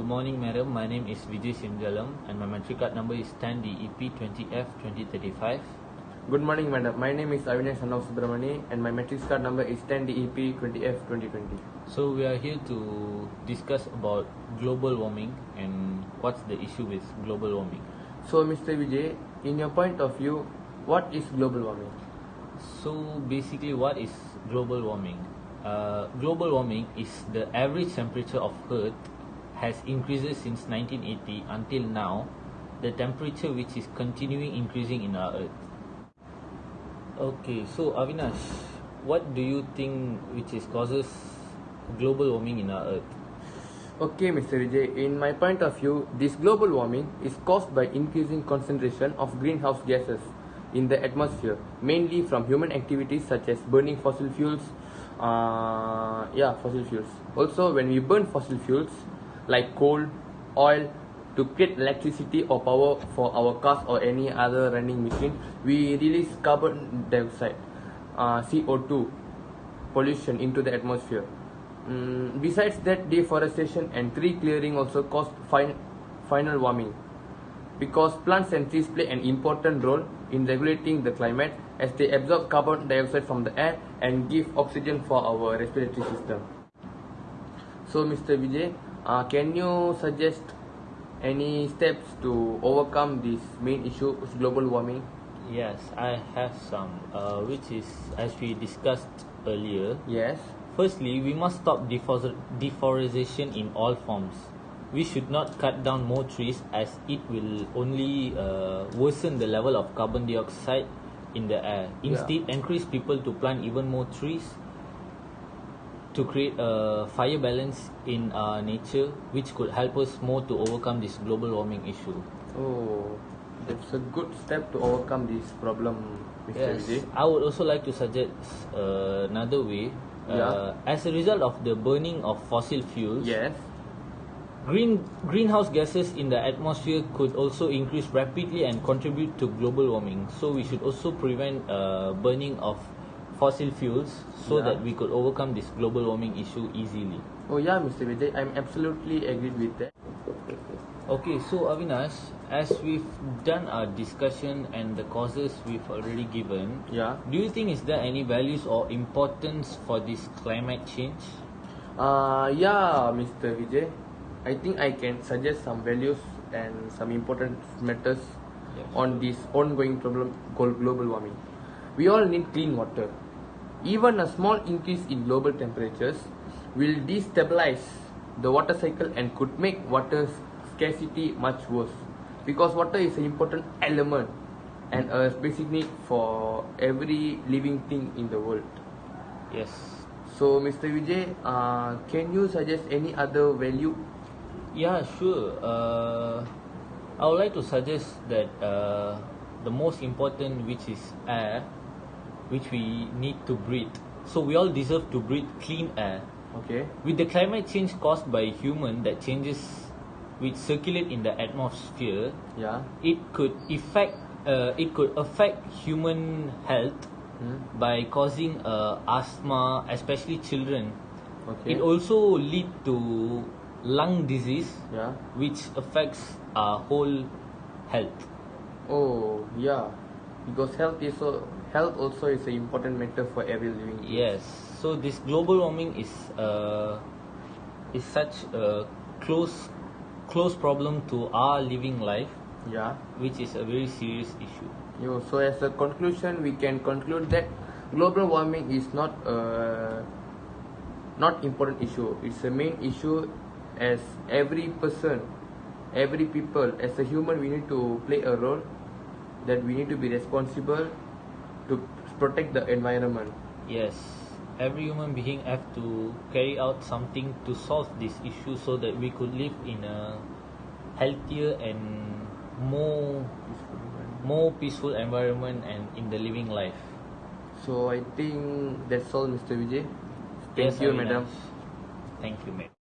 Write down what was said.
Good morning, madam. My name is Vijay Simjalam and my matric card number is 10DEP20F2035. Good morning, madam. My name is Avinash Annav Subramani and my matrix card number is 10DEP20F2020. So we are here to discuss about global warming and what's the issue with global warming. So, Mr. Vijay, in your point of view, what is global warming? So basically, what is global warming? Global warming is the average temperature of Earth has increases since 1980 until now, the temperature which is continuing increasing in our Earth. Okay, so Avinash, what do you think which is causes global warming in our Earth? Okay, Mr. Vijay, in my point of view, this global warming is caused by increasing concentration of greenhouse gases in the atmosphere, mainly from human activities such as burning fossil fuels. Fossil fuels. Also, when we burn fossil fuels like coal, oil, to create electricity or power for our cars or any other running machine, we release carbon dioxide, CO2 pollution into the atmosphere. Besides that, deforestation and tree clearing also cause final warming, because plants and trees play an important role in regulating the climate as they absorb carbon dioxide from the air and give oxygen for our respiratory system. So, Mr. Vijay, can you suggest any steps to overcome this main issue of global warming? Yes, I have some, which is as we discussed earlier. Yes. Firstly, we must stop deforestation in all forms. We should not cut down more trees as it will only worsen the level of carbon dioxide in the air. Instead, encourage people to plant even more trees to create a fire balance in nature, which could help us more to overcome this global warming issue. Oh, that's a good step to overcome this problem, Mr. Vijay. I would also like to suggest another way. As a result of the burning of fossil fuels, Yes. greenhouse gases in the atmosphere could also increase rapidly and contribute to global warming. So we should also prevent burning of fossil fuels so that we could overcome this global warming issue easily. Oh yeah, Mr. Vijay, I'm absolutely agreed with that. Okay, so Avinash, as we've done our discussion and the causes we've already given, do you think is there any values or importance for this climate change? Mr. Vijay, I think I can suggest some values and some important matters on this ongoing problem called global warming. We all need clean water. Even a small increase in global temperatures will destabilize the water cycle and could make water scarcity much worse, because water is an important element and a basic need for every living thing in the world. Yes. So, Mr. Vijay, can you suggest any other value? Yeah, sure. I would like to suggest that the most important, which is air, which we need to breathe. So we all deserve to breathe clean air. Okay. With the climate change caused by human that changes which circulate in the atmosphere, it could affect human health by causing asthma, especially children. It also lead to lung disease, which affects our whole health. Oh yeah, because health also is an important matter for every living being. Yes. So this global warming is such a close problem to our living life. Which is a very serious issue. So as a conclusion, we can conclude that global warming is not important issue. It's a main issue, as every people, as a human, we need to play a role, that we need to be responsible to protect the environment. Yes, every human being have to carry out something to solve this issue so that we could live in a healthier and more peaceful environment and in the living life. So I think that's all, Mr. Vijay. Thank you, madam. Thank you, madam.